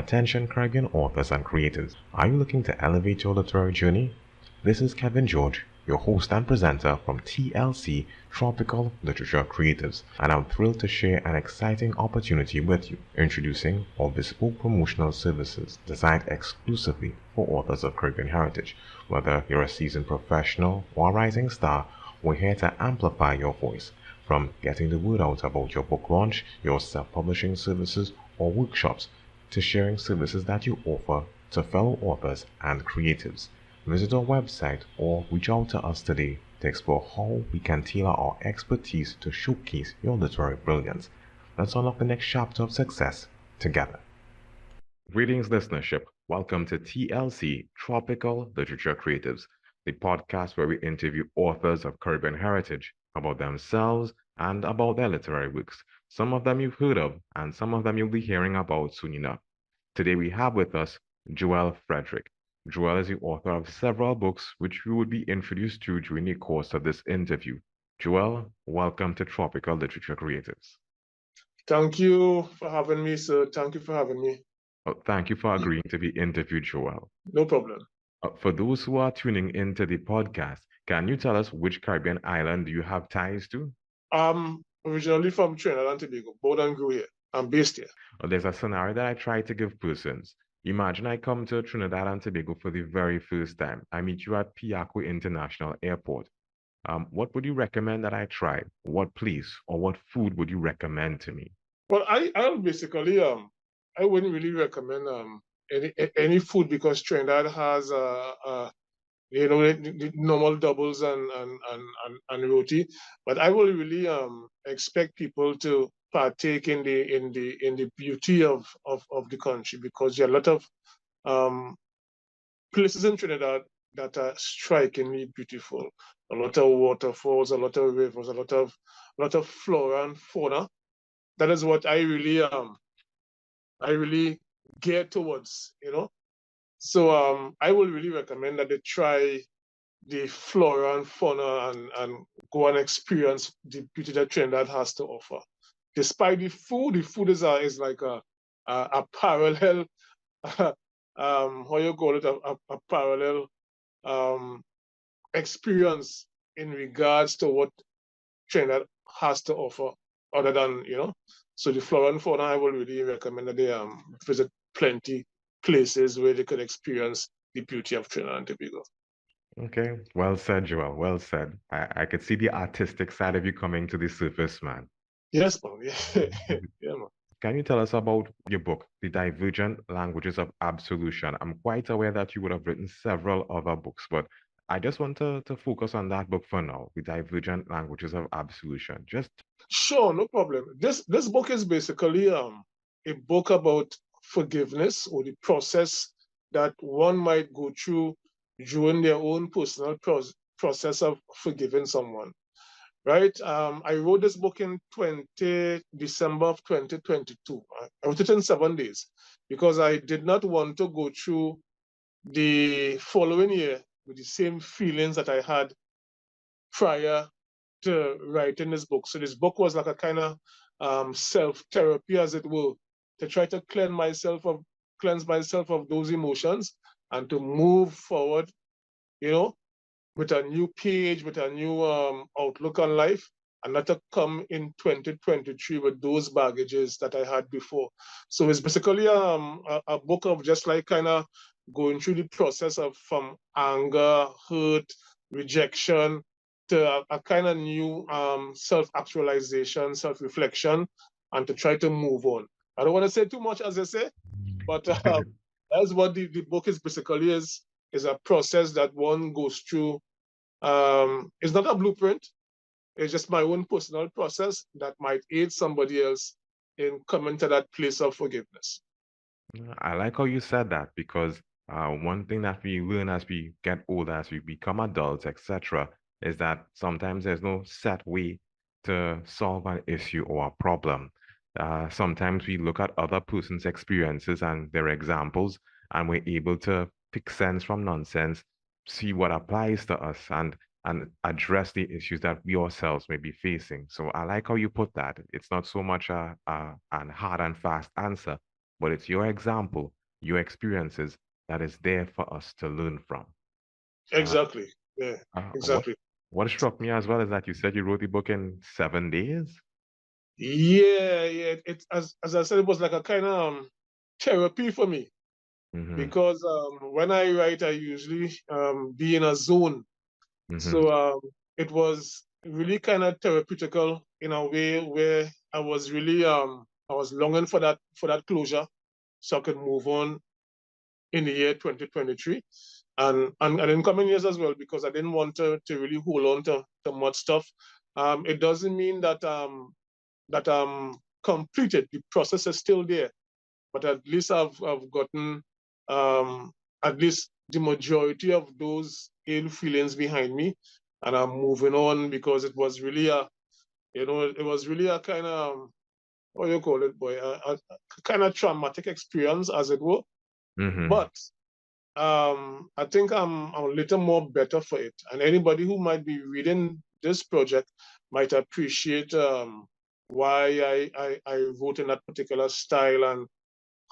Attention Caribbean authors and creators, are you looking to elevate your literary journey? This is Kevin George, your host and presenter from TLC Tropical Literature Creatives, and I'm thrilled to share an exciting opportunity with you, introducing our bespoke promotional services designed exclusively for authors of Caribbean heritage. Whether you're a seasoned professional or a rising star, we're here to amplify your voice. From getting the word out about your book launch, your self-publishing services, or workshops, to sharing services that you offer to fellow authors and creatives. Visit our website or reach out to us today to explore how we can tailor our expertise to showcase your literary brilliance. Let's unlock the next chapter of success together. Greetings, listenership. Welcome to TLC Tropical Literature Creatives, the podcast where we interview authors of Caribbean heritage about themselves and about their literary works. Some of them you've heard of, and some of them you'll be hearing about soon enough. Today we have with us Joel Fredrick. Joel is the author of several books which we will be introduced to during the course of this interview. Joel, welcome to Tropical Literature Creatives. Thank you for having me, sir. Thank you for having me. Thank you for agreeing to be interviewed, Joel. No problem. For those who are tuning into the podcast, can you tell us which Caribbean island do you have ties to? I'm originally from Trinidad and Tobago, born and grew here. I'm based here. There's a scenario that I try to give persons. Imagine I come to Trinidad and Tobago for the very first time. I meet you at Piakwe International Airport. What would you recommend that I try? What place or what food would you recommend to me? Well, I basically I wouldn't really recommend any food because Trinidad has the normal doubles and roti, but I will really expect people to partake in the beauty of the country, because there are a lot of places in Trinidad that are strikingly beautiful. A lot of waterfalls, a lot of rivers, a lot of flora and fauna. That is what I really gear towards, So I will really recommend that they try the flora and fauna and go and experience the beauty that Trinidad has to offer. Despite the food is like a parallel how you call it, a parallel experience in regards to what Trinidad has to offer, other than, So the flora and fauna, I will really recommend that they visit plenty places where they could experience the beauty of Trinidad and Tobago. Okay, well said, Joel. Well said. I could see the artistic side of you coming to the surface, man. Yes, man. Yeah, man. Can you tell us about your book, The Divergent Languages of Absolution? I'm quite aware that you would have written several other books, but I just want to focus on that book for now, The Divergent Languages of Absolution. Sure, no problem. This book is basically a book about forgiveness, or the process that one might go through during their own personal process of forgiving someone. Right? I wrote this book in December of 2022. I wrote it in 7 days because I did not want to go through the following year with the same feelings that I had prior to writing this book. So this book was like a kind of self-therapy, as it were, to try to cleanse myself of those emotions and to move forward, with a new page, with a new outlook on life, and not to come in 2023 with those baggages that I had before. So it's basically a book of just like kind of going through the process of from anger, hurt, rejection, to a kind of new self-actualization, self-reflection, and to try to move on. I don't want to say too much, as I say, but that's what the book is basically is a process that one goes through. It's not a blueprint. It's just my own personal process that might aid somebody else in coming to that place of forgiveness. I like how you said that, because one thing that we learn as we get older, as we become adults, etc., is that sometimes there's no set way to solve an issue or a problem. Sometimes we look at other person's experiences and their examples, and we're able to pick sense from nonsense, see what applies to us, and address the issues that we ourselves may be facing. So I like how you put that. It's not so much an hard and fast answer, but it's your example your experiences that is there for us to learn from. Exactly. Yeah, Uh, what exactly. what struck me as well is that you said you wrote the book in 7 days. Yeah, yeah. As I said, it was like a kind of therapy for me Mm-hmm. because when I write, I usually be in a zone. Mm-hmm. So it was really kind of therapeutical in a way where I was really I was longing for that closure so I could move on in the year 2023 and in coming years as well because I didn't want to really hold on to much stuff. It doesn't mean that I'm completed. The process is still there, but at least I've gotten at least the majority of those ill feelings behind me, and I'm moving on because it was really it was really a kind of what do you call it, boy, a kind of traumatic experience, as it were. Mm-hmm. But I think I'm a little more better for it. And anybody who might be reading this project might appreciate why I wrote in that particular style and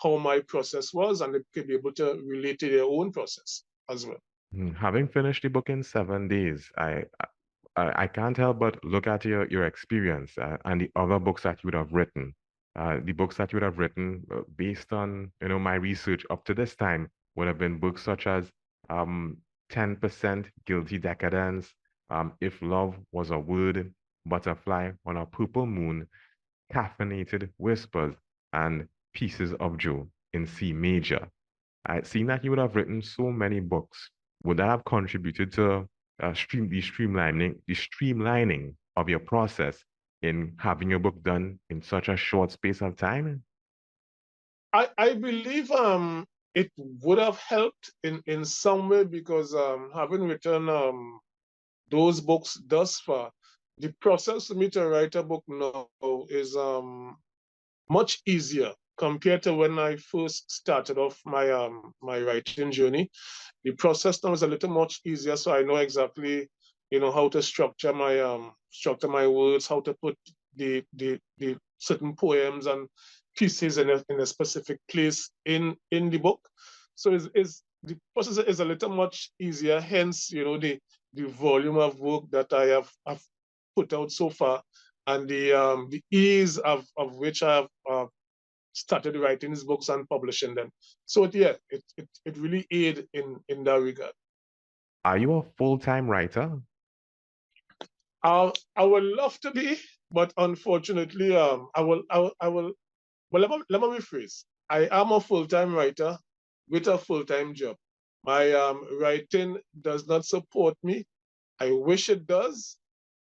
how my process was, and they could be able to relate to their own process as well. Having finished the book in 7 days, I can't help but look at your experience and the other books that you would have written. The books that you would have written based on my research up to this time would have been books such as um, 10% Guilty Decadence, If Love Was a Word, Butterfly on a Purple Moon, Caffeinated Whispers, and Pieces of Joe in C major. Seeing that you would have written so many books, would that have contributed to the streamlining of your process in having your book done in such a short space of time? I believe it would have helped in some way because having written those books thus far, the process for me to write a book now is much easier compared to when I first started off my writing journey. The process now is a little much easier, so I know exactly, how to structure my words, how to put the certain poems and pieces in a specific place in the book. So is the process is a little much easier. Hence, the volume of work that I've put out so far, and the ease of which I've started writing these books and publishing them. So yeah, it really aid in that regard. Are you a full-time writer? I would love to be, but unfortunately, I will. Well, let me rephrase. I am a full-time writer with a full-time job. My writing does not support me. I wish it does,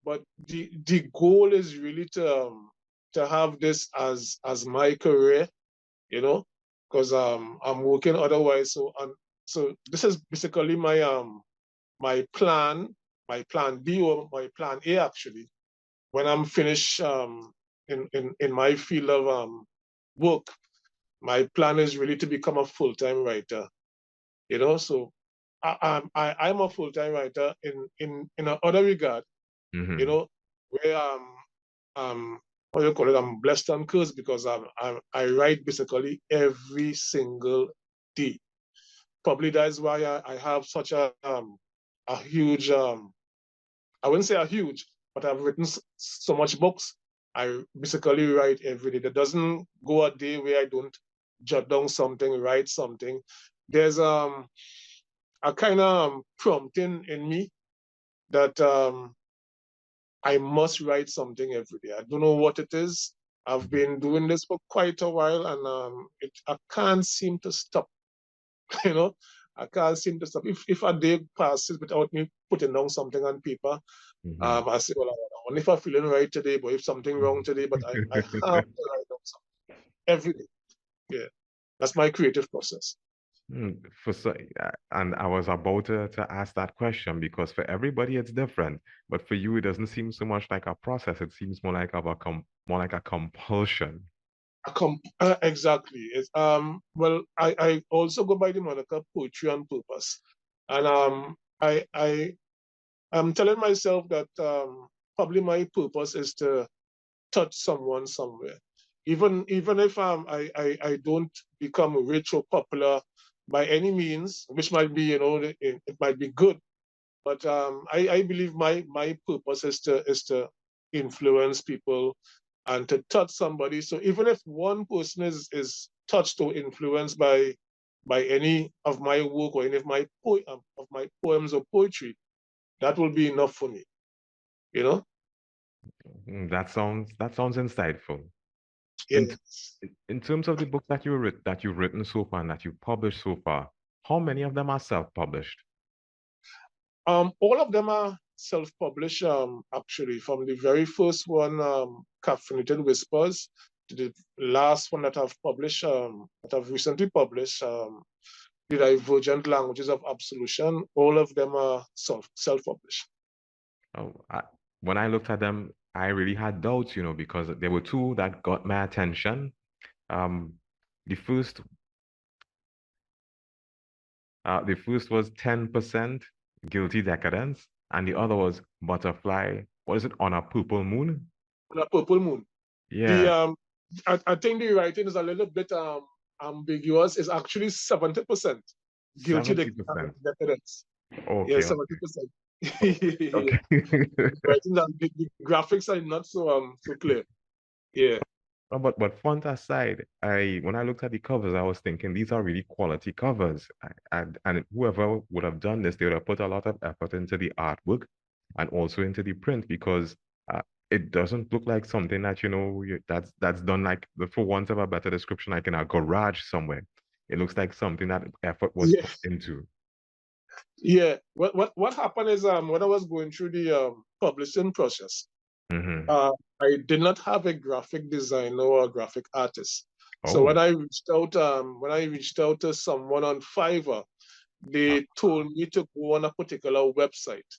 but the goal is really to have this as my career, because I'm working otherwise. So this is basically my plan B or my plan A actually. When I'm finished in my field of work, my plan is really to become a full-time writer. So I'm a full-time writer in another regard. You Mm-hmm. know, where what do you call it? I'm blessed and cursed because I write basically every single day. Probably that's why I have such a huge I wouldn't say a huge, but I've written so much books. I basically write every day. There doesn't go a day where I don't jot down something, write something. There's a kind of prompting in me that I must write something every day. I don't know what it is. I've been doing this for quite a while, and I can't seem to stop. You know, I can't seem to stop. If a day passes without me putting down something on paper, Mm-hmm. I say, well, I wonder if I'm feeling right today, but if something wrong today, but I have to write down something every day. Yeah, that's my creative process. And I was about to ask that question because for everybody it's different, but for you it doesn't seem so much like a process. It seems more like a compulsion. Exactly. Well, I also go by the moniker poetry on purpose, and I'm telling myself that probably my purpose is to touch someone somewhere. even if I don't become rich or popular by any means, which might be, it might be good, but I believe my purpose is to influence people and to touch somebody. So even if one person is touched or influenced by any of my work or any of my poems or poetry, that will be enough for me. You know? That sounds insightful. In Yes. in terms of the books that you've written so far and that you've published so far, how many of them are self-published? All of them are self-published, actually, from the very first one, Caffeinated Whispers, to the last one that I've published, that I've recently published, the Divergent Languages of Absolution. All of them are self-published. Oh, when I looked at them, I really had doubts, because there were two that got my attention. Um, the first, the first was 10% Guilty Decadence, and the other was Butterfly. What is it? On a Purple Moon? On a Purple Moon. The Yeah, I think the writing is a little bit ambiguous. It's actually 70% guilty 70%. decadence. Yeah, Okay, 70%. okay. Writing that the graphics are not so clear. Yeah. Oh, but fun aside, when I looked at the covers, I was thinking these are really quality covers. And whoever would have done this, they would have put a lot of effort into the artwork and also into the print because uh, it doesn't look like something that that's done like, for want of a better description, like in a garage somewhere. It looks like something that effort was Yeah. put into. Yeah. What happened is when I was going through the publishing process, Hmm. uh, I did not have a graphic designer or a graphic artist. So Oh. when I reached out to someone on Fiverr, they told me to go on a particular website.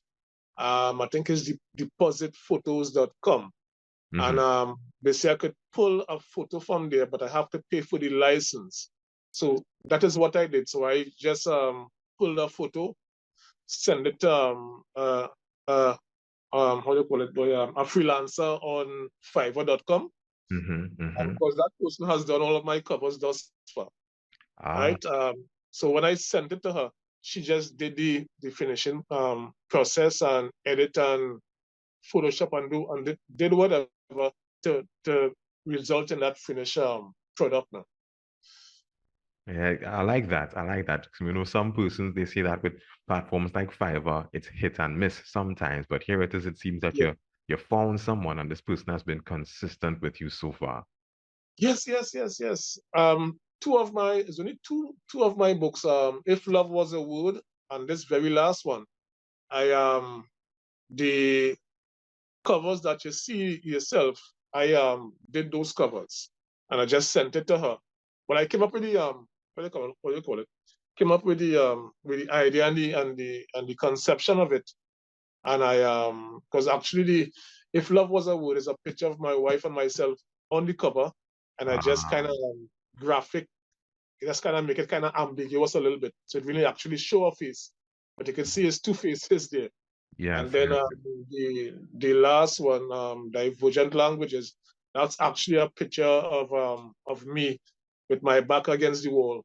I think it's depositphotos.com. And Hmm. they say I could pull a photo from there, but I have to pay for the license. So that is what I did. So I just pulled a photo, send it uh, how do you call it, boy, a freelancer on Fiverr.com. Hmm. And Hmm. because that person has done all of my covers thus far, Ah, right? So when I sent it to her, she just did the finishing process and edit and Photoshop and did whatever to result in that finished product now. yeah, I like that. I like that. Some persons they say that with platforms like Fiverr, it's hit and miss sometimes. But here it is. It seems that Yeah. you found someone, and this person has been consistent with you so far. Yes. It's only two of my books. If Love Was a Word, and this very last one, I the covers that you see yourself, I did those covers, and I just sent it to her. But I came up with the what do you call it? Came up with the idea and the conception of it. And I because actually the If Love Was a Word is a picture of my wife and myself on the cover, and I just kind Ah, of graphic, just kind of make it kind of ambiguous a little bit, so it really actually show a face, but you can see his two faces there. And yes, then yes. the last one, Divergent Languages, that's actually a picture of me with my back against the wall,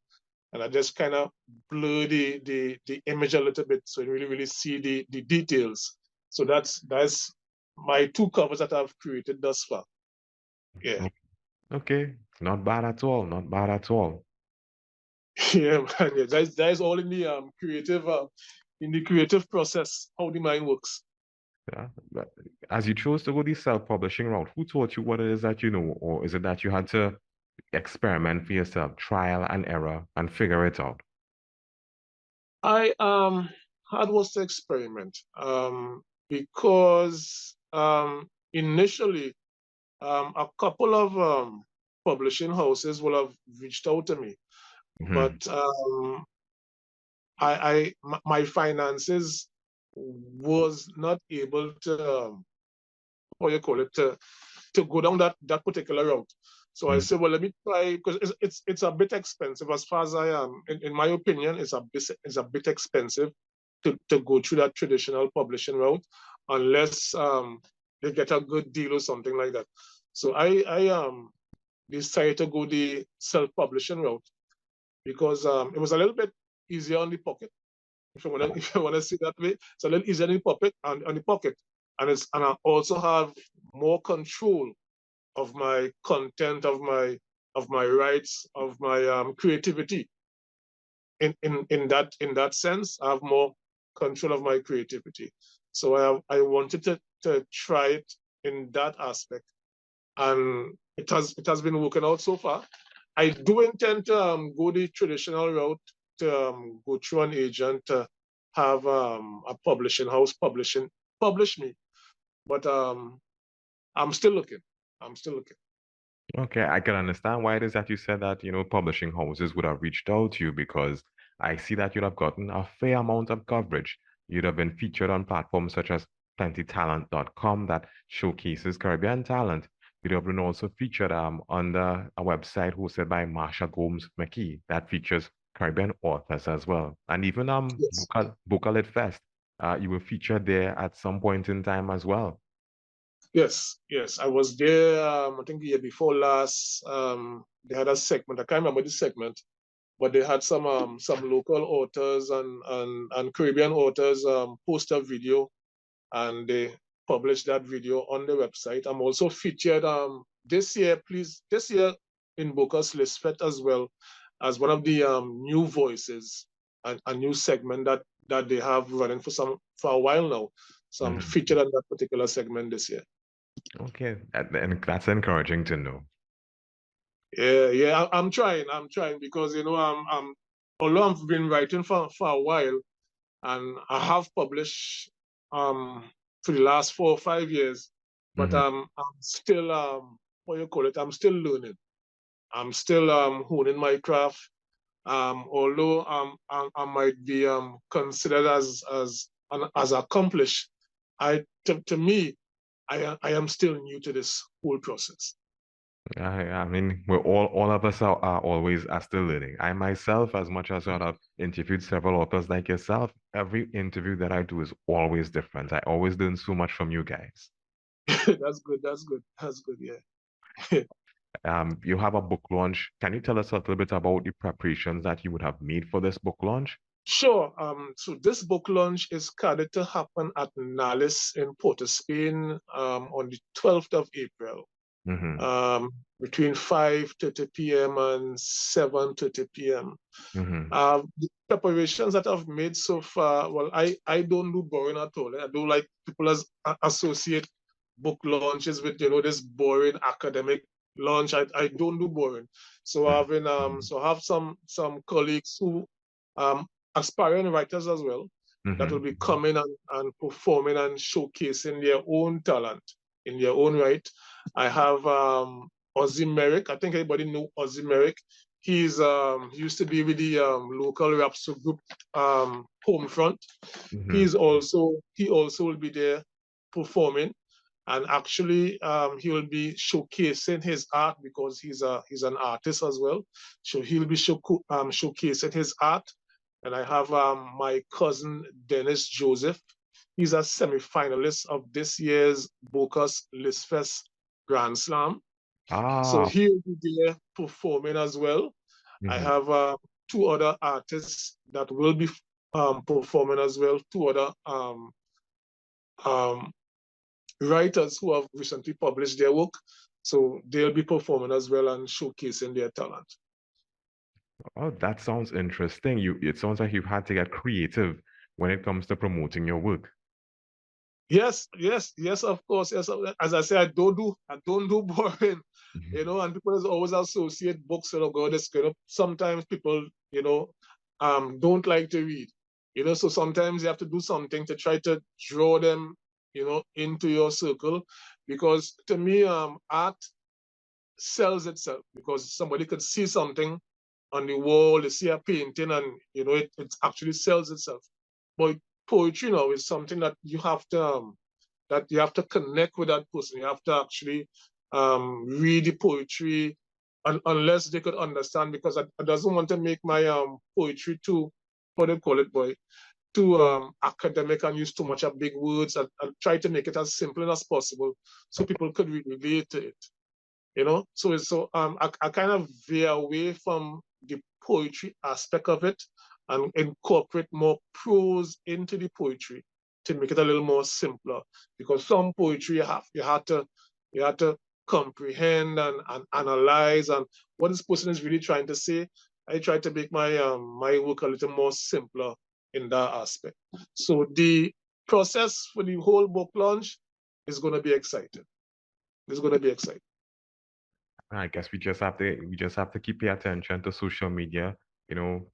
and I just kind of blur the image a little bit so you really see the details. So that's my two covers that I've created thus far. Yeah. O- Okay, not bad at all. Not bad at all. Yeah, man. Yeah, that is all in the creative process, how the mind works. Yeah. But as you chose to go the self-publishing route, who taught you what it is that you know, or is it that you had to experiment for yourself, trial and error, and figure it out? I had was to experiment because initially a couple of publishing houses will have reached out to me, Hmm. but my finances was not able to what you call it to go down that particular route. So I said, well, let me try because it's a bit expensive as far as I am. In my opinion, it's a bit expensive to go through that traditional publishing route unless they get a good deal or something like that. So I decided to go the self-publishing route because it was a little bit easier on the pocket. If you want to see that way, it's a little easier on the pocket and I also have more control of my content, of my rights, of my creativity. In that sense, I have more control of my creativity. So I wanted to try it in that aspect, and it has been working out so far. I do intend to go the traditional route to go through an agent to have a publishing house publish me, but I'm still looking. I'm still looking. Okay, I can understand why it is that you said that, publishing houses would have reached out to you because I see that you'd have gotten a fair amount of coverage. You'd have been featured on platforms such as plentytalent.com that showcases Caribbean talent. You'd have been also featured under a website hosted by Marsha Gomes McKee that features Caribbean authors as well. And even Yes. Book Lit Fest, you were featured there at some point in time as well. Yes. I was there. I think the year before last. They had a segment. I can't remember the segment, but they had some local authors and Caribbean authors post a video, and they published that video on the website. I'm also featured this year in Booker's List Fest as well as one of the new voices, a new segment that they have running for a while now. So I'm featured on that particular segment this year. Okay, and that's encouraging to know. Yeah, I'm trying because although I've been writing for a while, and I have published for the last 4 or 5 years, but I'm still I'm still learning. I'm still honing my craft. Although I might be considered as accomplished, to me, I am still new to this whole process. I mean, all of us are always still learning. I myself, as much as I've interviewed several authors like yourself, every interview that I do is always different. I always learn so much from you guys. That's good. Yeah. You have a book launch. Can you tell us a little bit about the preparations that you would have made for this book launch? Sure. So this book launch is scheduled to happen at Nalis in Port of Spain on the 12th of April, between 5:30 p.m. and 7:30 p.m. The preparations that I've made so far, well, I don't do boring at all. I don't like people associate book launches with this boring academic launch. I don't do boring. So I have some colleagues who aspiring writers as well that will be coming and performing and showcasing their own talent in their own right. I have Ozzy Merrick. I think everybody know Ozzy Merrick. He used to be with the local rap group Homefront. He also will be there performing, and actually he will be showcasing his art because he's an artist as well. So he'll be showcasing his art. And I have my cousin Dennis Joseph. He's a semi-finalist of this year's Bocas Listfest Grand Slam. So he'll be there performing as well. I have 2 other artists that will be performing as well. 2 other writers who have recently published their work. So they'll be performing as well and showcasing their talent. Oh, that sounds interesting. It sounds like you've had to get creative when it comes to promoting your work. Yes, of course. Yes, as I say, I don't do boring, and people always associate books with this sometimes people, don't like to read, so sometimes you have to do something to try to draw them, into your circle, because to me, art sells itself because somebody could see something on the wall, they see a painting, and it actually sells itself. But poetry now is something that you have to connect with that person. You have to actually read the poetry, unless they could understand, because I doesn't want to make my poetry too, what do you call it, boy, too academic and use too much of big words. I try to make it as simple as possible so people could relate to it. I kind of veer away from the poetry aspect of it and incorporate more prose into the poetry to make it a little more simpler. Because some poetry you have to comprehend and analyze and what this person is really trying to say. I try to make my work a little more simpler in that aspect. So the process for the whole book launch is going to be exciting. It's going to be exciting. I guess we just have to keep pay attention to social media, to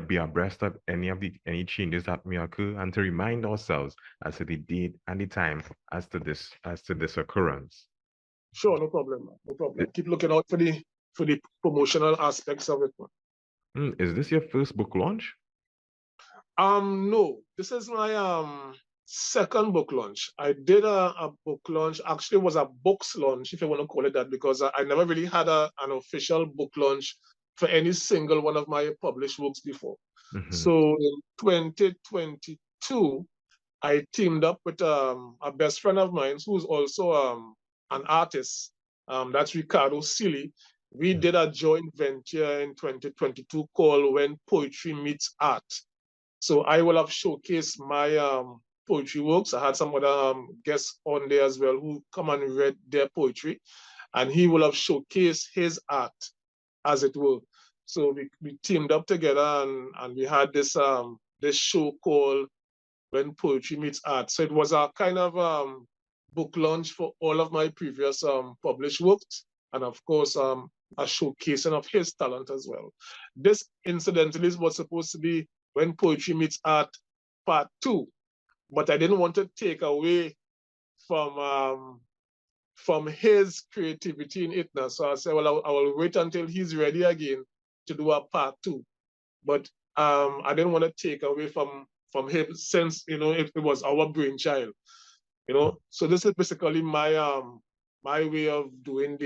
be abreast of any changes that may occur and to remind ourselves as to the date and the time as to this occurrence. Sure, no problem. No problem. Keep looking out for the promotional aspects of it. Is this your first book launch? No, this is my second book launch. I did a book launch. Actually, it was a books launch, if you want to call it that, because I never really had an official book launch for any single one of my published works before. So in 2022, I teamed up with a best friend of mine who's also an artist. That's Ricardo Silly. We did a joint venture in 2022 called When Poetry Meets Art. So I will have showcased my poetry works. I had some other guests on there as well who come and read their poetry, and he will have showcased his art, as it were. So we teamed up together and we had this show called When Poetry Meets Art. So it was a kind of book launch for all of my previous published works, and of course a showcasing of his talent as well. This incidentally was supposed to be When Poetry Meets Art Part 2, but I didn't want to take away from his creativity in it now. So I said, well, I will wait until he's ready again to do a Part 2. But I didn't want to take away from him since it was our brainchild. So this is basically my way of doing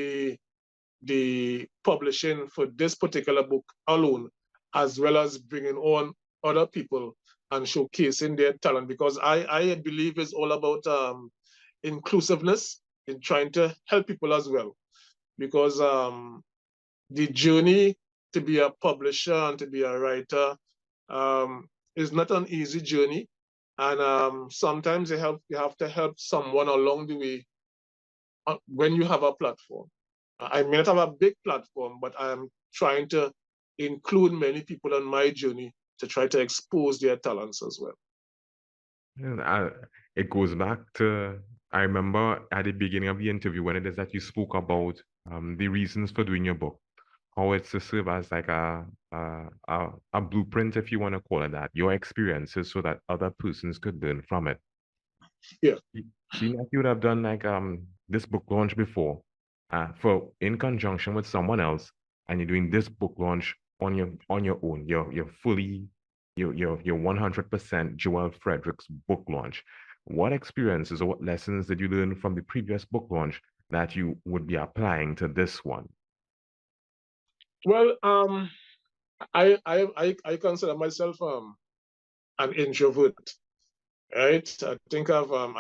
the publishing for this particular book alone, as well as bringing on other people and showcasing their talent, because I believe it's all about inclusiveness in trying to help people as well, because the journey to be a publisher and to be a writer is not an easy journey, and sometimes you have to help someone along the way when you have a platform. I may not have a big platform, but I am trying to include many people on my journey to try to expose their talents as well. It goes back to, I remember at the beginning of the interview when it is that you spoke about the reasons for doing your book, how it's to serve as like a blueprint, if you want to call it that, your experiences so that other persons could learn from it. Yeah. Seeing like you would have done like this book launch before, for in conjunction with someone else, and you're doing this book launch on your own. You're fully you're 100% Joel Frederick's book launch. What experiences or what lessons did you learn from the previous book launch that you would be applying to this one? Well, I consider myself an introvert, right? I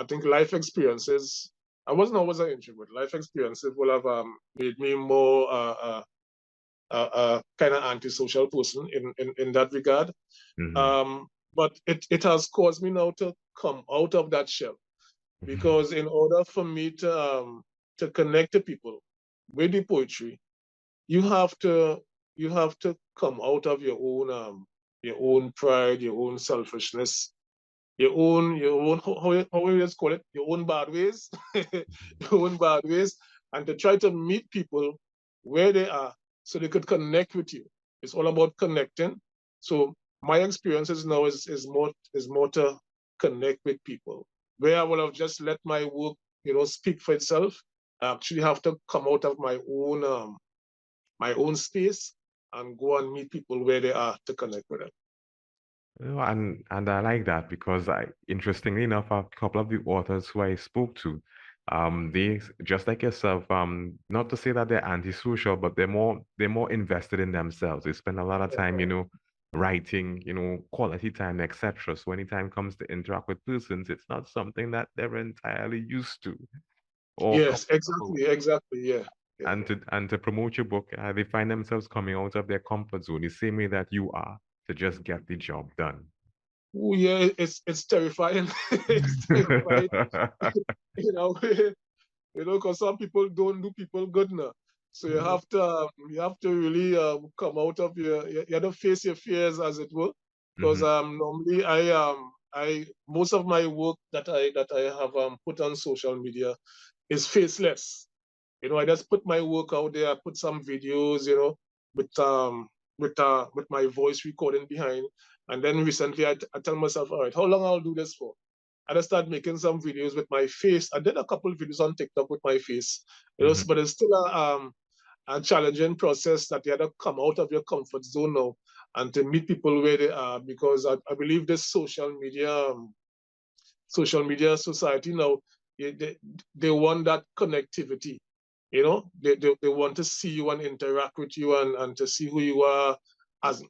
think life experiences. I wasn't always an introvert. Life experiences will have made me more kind of antisocial person in that regard. But it has caused me now to come out of that shell, because in order for me to connect to people with the poetry, you have to come out of your own pride, your own selfishness, your own how you just call it, your own bad ways, your own bad ways, and to try to meet people where they are so they could connect with you. It's all about connecting. So my experiences now is more to connect with people. Where I would have just let my work, speak for itself, I actually have to come out of my own space and go and meet people where they are to connect with them. And I like that because interestingly enough, a couple of the authors who I spoke to, they just like yourself, not to say that they're antisocial, but they're more invested in themselves. They spend a lot of time, writing, quality time, etc. So when the time comes to interact with persons, it's not something that they're entirely used to. or Yes, comfortable. exactly. Yeah. Yeah. And to promote your book, they find themselves coming out of their comfort zone the same way that you are to just get the job done. Oh, yeah, it's terrifying. It's terrifying. You know, because some people don't do people good now. So you have to really come out of you have to face your fears, as it were. Because Hmm. normally I most of my work that I have put on social media is faceless. I just put my work out there. I put some videos, with with my voice recording behind. And then recently, I tell myself, all right, how long I'll do this for? I just started making some videos with my face. I did a couple of videos on TikTok with my face, Hmm. but it's still a challenging process that you have to come out of your comfort zone now and to meet people where they are, because I believe this social media society now, they want that connectivity. They want to see you and interact with you, and to see who you are as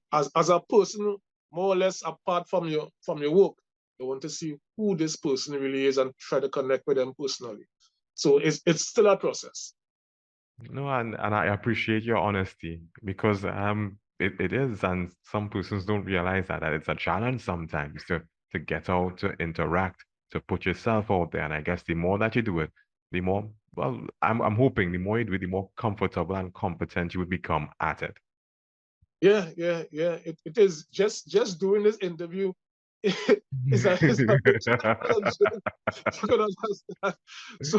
a person, more or less apart from your work. They want to see who this person really is and try to connect with them personally. So it's still a process. No, and I appreciate your honesty because it is, and some persons don't realize that it's a challenge sometimes to get out, to interact, to put yourself out there. And I guess the more that you do it, the more, well, I'm hoping the more you do it, the more comfortable and competent you would become at it. Yeah. It is just doing this interview is a bit challenging. You can understand. It's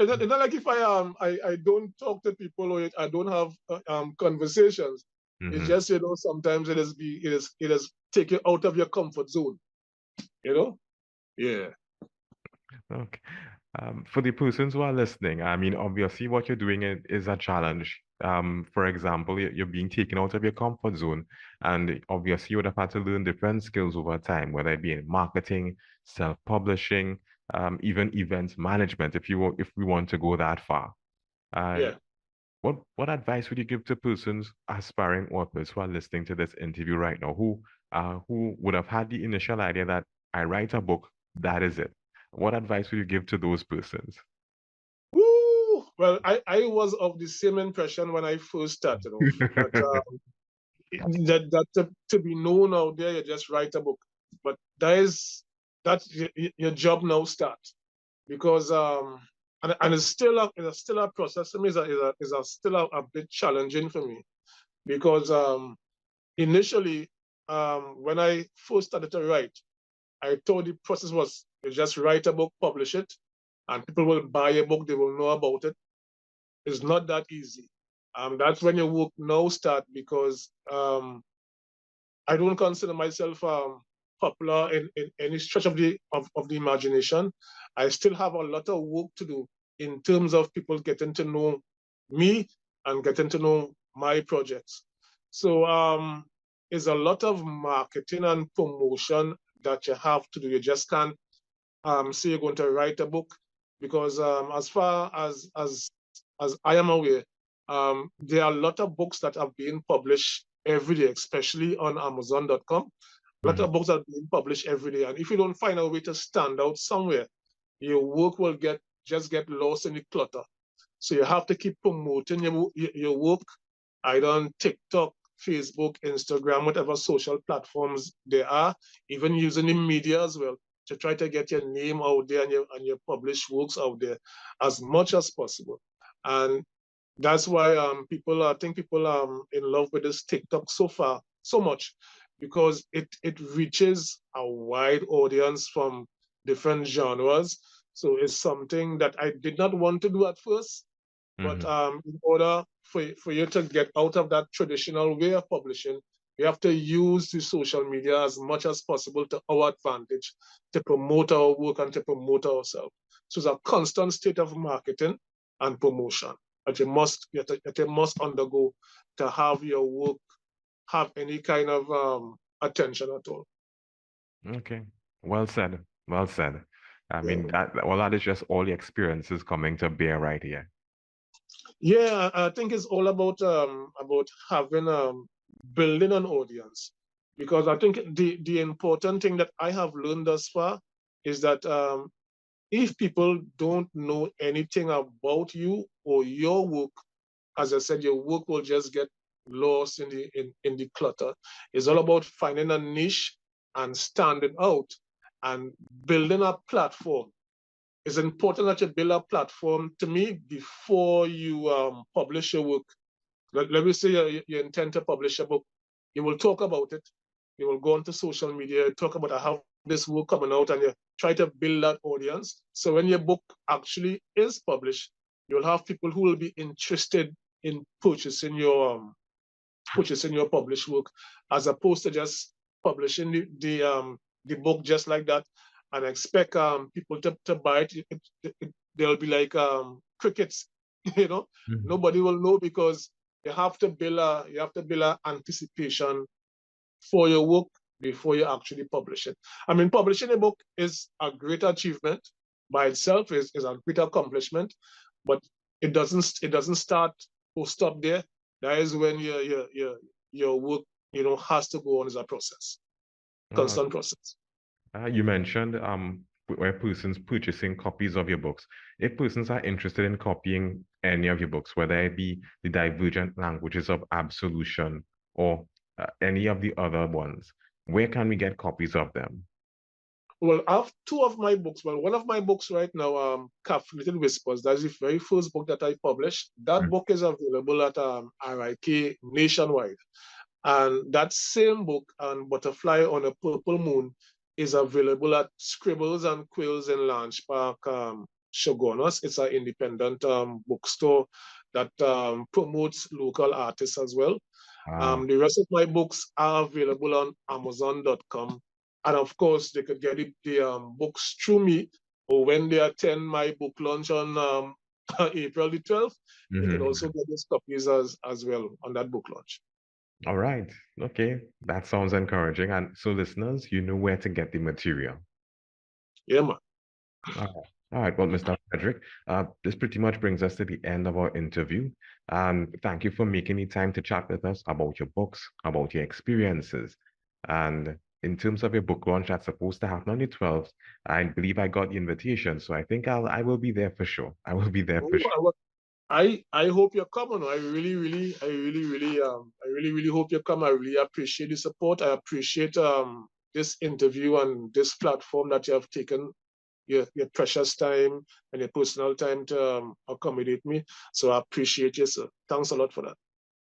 not like if I don't talk to people, or I don't have conversations. It's Hmm. just, sometimes it is take you out of your comfort zone. You know. Yeah. Okay. For the persons who are listening, I mean, obviously, what you're doing is a challenge. For example, you're being taken out of your comfort zone, and obviously, you would have had to learn different skills over time, whether it be in marketing, self-publishing, even events management, if we want to go that far. Uh, Yeah. what advice would you give to persons, aspiring authors who are listening to this interview right now, who would have had the initial idea that I write a book, that is it? What advice would you give to those persons? Woo! Well, I was of the same impression when I first started off, that to be known out there, you just write a book. But that's your job now start, because and it's still a process for me. Is a still a bit challenging for me, because initially, when I first started to write, I thought the process was you just write a book, publish it, and people will buy a book, they will know about it. It's not that easy. That's when your work now start, because I don't consider myself popular in any stretch of the imagination. I still have a lot of work to do in terms of people getting to know me and getting to know my projects. So it's a lot of marketing and promotion that you have to do. You just can't say you're going to write a book, because as far as I am aware, there are a lot of books that are being published every day, especially on Amazon.com. A lot Mhm. of books are being published every day, and if you don't find a way to stand out somewhere, your work will get lost in the clutter. So you have to keep promoting your work, either on TikTok, Facebook, Instagram, whatever social platforms there are, even using the media as well, to try to get your name out there, and your published works out there as much as possible. And that's why I think people are in love with this TikTok so far so much, because it reaches a wide audience from different genres. So it's something that I did not want to do at first, but Mhm. in order for you to get out of that traditional way of publishing, we have to use the social media as much as possible to our advantage, to promote our work and to promote ourselves. So it's a constant state of marketing and promotion that you must undergo to have your work have any kind of attention at all. Okay. Well said. Well said. I mean, Yeah. that is just all the experiences coming to bear right here. Yeah, I think it's all about having building an audience, because I think the important thing that I have learned thus far is that if people don't know anything about you or your work, as I said, your work will just get lost in the clutter. It's all about finding a niche and standing out and building a platform. It's important that you build a platform, to me, before you publish your work. Let me say you intend to publish a book. You will talk about it. You will go onto social media, talk about I have this work coming out, and you try to build that audience. So when your book actually is published, you'll have people who will be interested in purchasing your published work, as opposed to just publishing the book just like that and expect people to buy it. They'll be like crickets, you know. Mhm. Nobody will know, because you have to build a anticipation for your work before you actually publish it. I mean, publishing a book is a great achievement by itself, is a great accomplishment, but it doesn't start or stop there. That is when your work, has to go on as a process, Uh, constant process. you mentioned where persons purchasing copies of your books. If persons are interested in copying any of your books, whether it be the Divergent Languages of Absolution or any of the other ones, where can we get copies of them? Well, I have two of my books. Well, one of my books right now, Caffeinated Whispers, that's the very first book that I published. That Mm. book is available at RIK nationwide. And that same book, and Butterfly on a Purple Moon, is available at Scribbles and Quills in Lange Park, Shogunas. It's an independent bookstore that promotes local artists as well. Ah, The rest of my books are available on Amazon.com. And of course, they could get the books through me, or when they attend my book launch on April the 12th, they could mhm. also get these copies as well on that book launch. All right. Okay. That sounds encouraging. And so, listeners, you know where to get the material. Yeah, man. All right. All right. Well, Mr. Frederick, this pretty much brings us to the end of our interview. Thank you for making the time to chat with us about your books, about your experiences. And in terms of your book launch that's supposed to happen on the 12th, I believe I got the invitation. So I think I will be there for sure. I will be there for sure. Oh, I hope you're coming. I really hope you come. I really appreciate the support. I appreciate this interview and this platform that you have taken your precious time and your personal time to accommodate me. So I appreciate you, sir. Thanks a lot for that.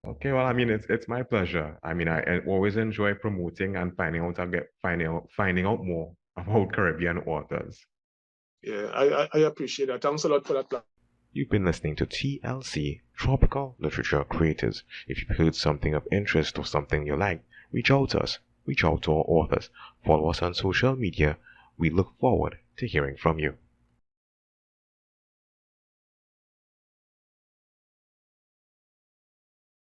Okay, well, I mean, it's my pleasure. I mean, I always enjoy promoting and finding out more about Caribbean authors. Yeah, I appreciate that. Thanks a lot for that. You've been listening to TLC, Tropical Literature Creators. If you've heard something of interest or something you like, reach out to us. Reach out to our authors. Follow us on social media. We look forward to hearing from you.